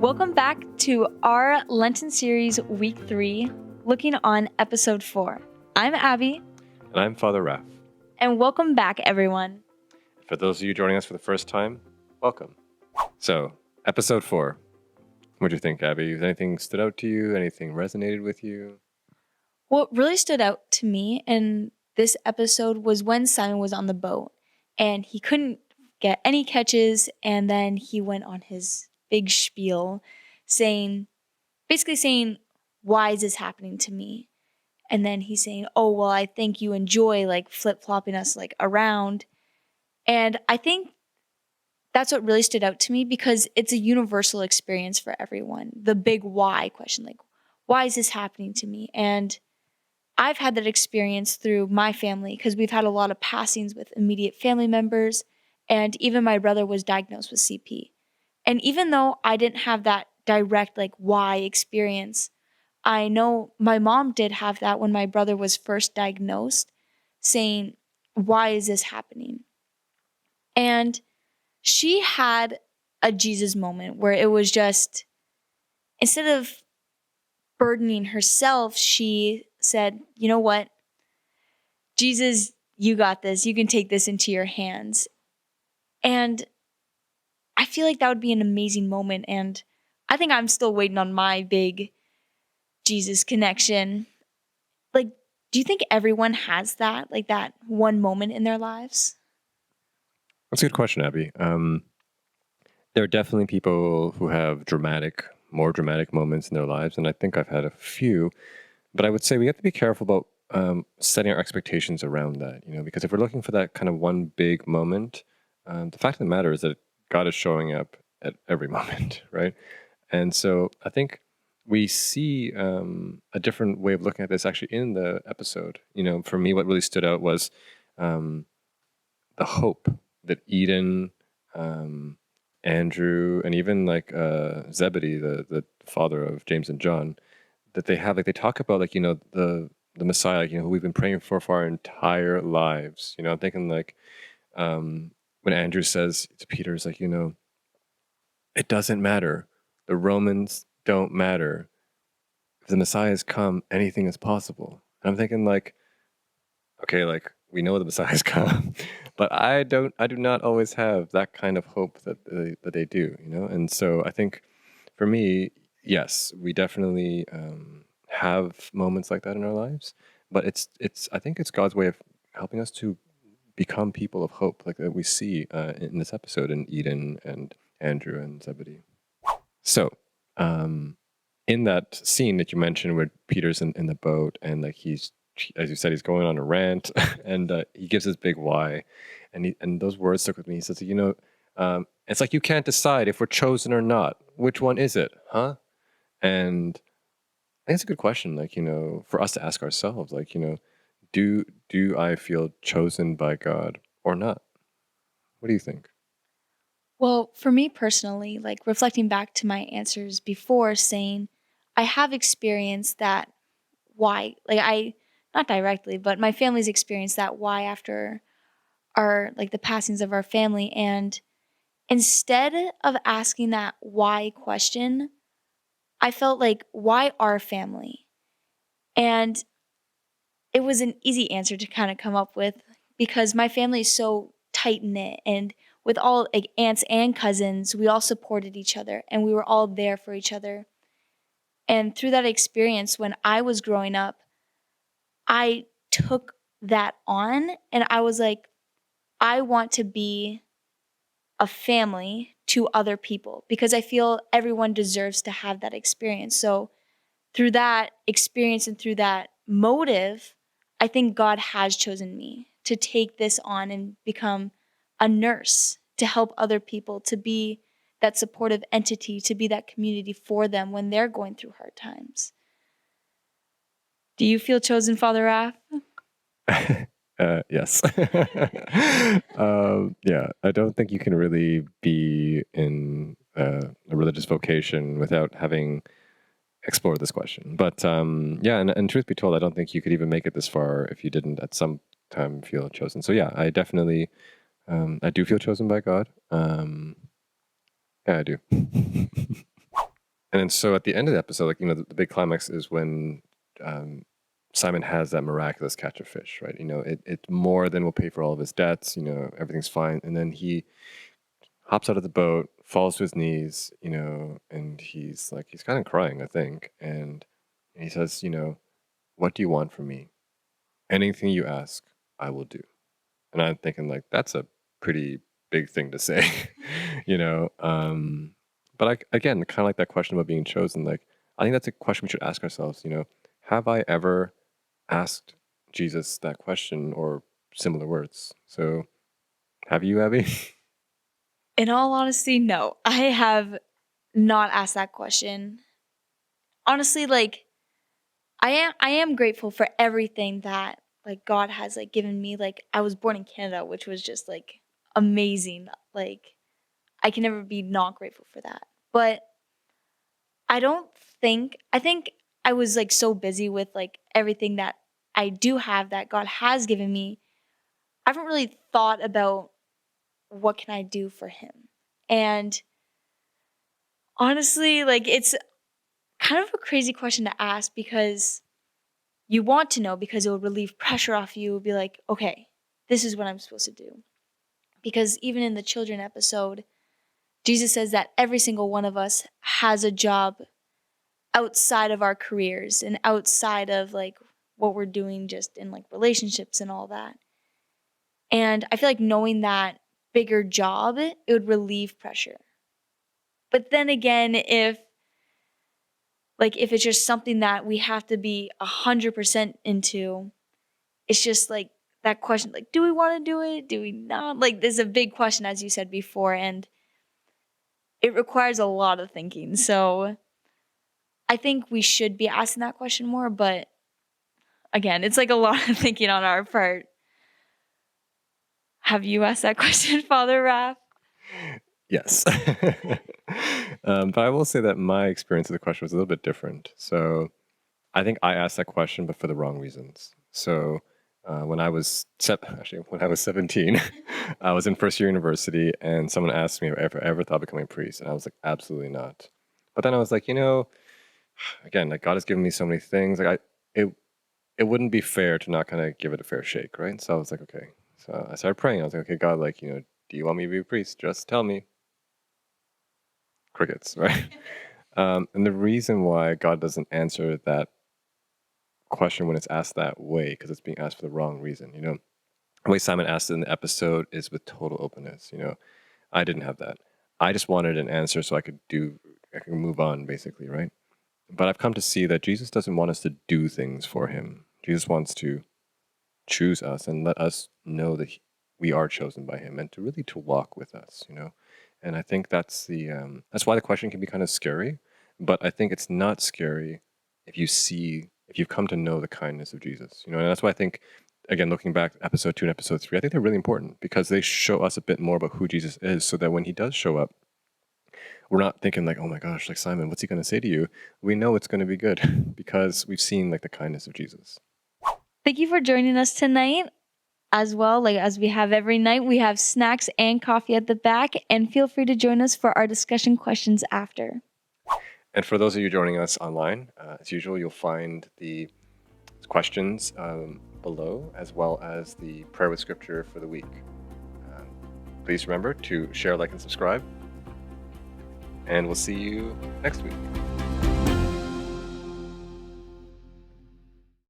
Welcome back to our Lenten series, week 3, looking on episode 4. I'm Abby. And I'm Father Raph. And welcome back, everyone. For those of you joining us for the first time, welcome. So, episode 4. What do you think, Abby? Has anything stood out to you? Anything resonated with you? What really stood out to me in this episode was when Simon was on the boat and he couldn't get any catches, and then he went on his big spiel basically saying, why is this happening to me? And then he's saying, oh, well, I think you enjoy flip-flopping us around. And I think that's what really stood out to me because it's a universal experience for everyone. The big why question, why is this happening to me? And I've had that experience through my family because we've had a lot of passings with immediate family members, and even my brother was diagnosed with CP. And even though I didn't have that direct why experience, I know my mom did have that when my brother was first diagnosed, saying, why is this happening? And she had a Jesus moment where it was just, instead of burdening herself, she said, you know what? Jesus, you got this. You can take this into your hands. And I feel like that would be an amazing moment. And I think I'm still waiting on my big Jesus connection. Do you think everyone has that, that one moment in their lives? That's a good question, Abby. There are definitely people who have more dramatic moments in their lives, and I think I've had a few. But I would say we have to be careful about setting our expectations around that, because if we're looking for that kind of one big moment, the fact of the matter is that God is showing up at every moment, right? And so I think we see a different way of looking at this actually in the episode. For me, what really stood out was the hope that Eden, Andrew, and even Zebedee, the father of James and John, that they have. They talk about the Messiah, who we've been praying for our entire lives. I'm thinking when Andrew says to Peter, it's it doesn't matter. The Romans don't matter. If the Messiah has come, anything is possible. And I'm thinking okay, we know the Messiah has come, but I do not always have that kind of hope that they do, And so I think for me, yes, we definitely have moments like that in our lives, but I think it's God's way of helping us to become people of hope, like that we see in this episode in Eden and Andrew and Zebedee. So, in that scene that you mentioned where Peter's in the boat and he's, as you said, he's going on a rant and he gives his big why, and those words stuck with me. He says, it's like you can't decide if we're chosen or not. Which one is it, huh? And I think it's a good question, for us to ask ourselves, do I feel chosen by God or not? What do you think? Well, for me personally, reflecting back to my answers before, saying I have experienced that why, not directly, but my family's experienced that why after our, the passings of our family. And instead of asking that why question, I felt why our family? And it was an easy answer to kind of come up with because my family is so tight knit, and with all aunts and cousins, we all supported each other and we were all there for each other. And through that experience, when I was growing up, I took that on and I was like, I want to be a family to other people because I feel everyone deserves to have that experience. So through that experience and through that motive, I think God has chosen me to take this on and become a nurse to help other people, to be that supportive entity, to be that community for them when they're going through hard times. Do you feel chosen, Father Raph? Yes. Yeah, I don't think you can really be in a religious vocation without having explored this question. But yeah, and truth be told, I don't think you could even make it this far if you didn't at some time feel chosen. So yeah, I definitely, I do feel chosen by God. Yeah, I do. And then so at the end of the episode, like, the big climax is when um, Simon has that miraculous catch of fish, right? It's more than will pay for all of his debts. Everything's fine. And then he hops out of the boat, falls to his knees, and he's kind of crying, I think. And he says, what do you want from me? Anything you ask, I will do. And I'm thinking, like, that's a pretty big thing to say, you know? But again, kind of like that question about being chosen, like, I think that's a question we should ask ourselves, have I ever asked Jesus that question or similar words? So have you, Abby? In all honesty, no. I have not asked that question. Honestly, like I am grateful for everything that like God has like given me. Like I was born in Canada, which was just like amazing. Like I can never be not grateful for that. But I think I was like so busy with like everything that I do have that God has given me. I haven't really thought about what can I do for him. And honestly, like it's kind of a crazy question to ask because you want to know because it will relieve pressure off you. It will be like, okay, this is what I'm supposed to do. Because even in the children episode, Jesus says that every single one of us has a job outside of our careers and outside of like what we're doing just in like relationships and all that. And I feel like knowing that bigger job, it would relieve pressure. But then again, if it's just something that we have to be 100% into, it's just like that question, like, do we want to do it? Do we not? Like, there's a big question, as you said before, and it requires a lot of thinking. So I think we should be asking that question more, but again, it's like a lot of thinking on our part. Have you asked that question, Father Raph? Yes. But I will say that my experience of the question was a little bit different. So I think I asked that question, but for the wrong reasons. So when I was 17, I was in first year university, and someone asked me if I ever thought of becoming a priest, and I was like, absolutely not. But then I was like, again, like God has given me so many things. It wouldn't be fair to not kind of give it a fair shake, right? So I was like, okay. So I started praying. I was like, okay, God, like, do you want me to be a priest? Just tell me. Crickets, right? And the reason why God doesn't answer that question when it's asked that way, because it's being asked for the wrong reason. The way Simon asked it in the episode is with total openness. I didn't have that. I just wanted an answer so I could move on, basically, right? But I've come to see that Jesus doesn't want us to do things for him. Jesus wants to choose us and let us know that we are chosen by him, and to walk with us. And I think that's why the question can be kind of scary, but I think it's not scary if you've come to know the kindness of Jesus. And that's why I think, again, looking back at episode 2 and episode 3, I think they're really important because they show us a bit more about who Jesus is, so that when he does show up, we're not thinking like, oh my gosh, like, Simon, what's he going to say to you? We know it's going to be good because we've seen like the kindness of Jesus. Thank you for joining us tonight. As well, like as we have every night, we have snacks and coffee at the back, and feel free to join us for our discussion questions after. And for those of you joining us online, as usual, you'll find the questions below, as well as the prayer with scripture for the week. Um, Please remember to share, like, and subscribe, and we'll see you next week.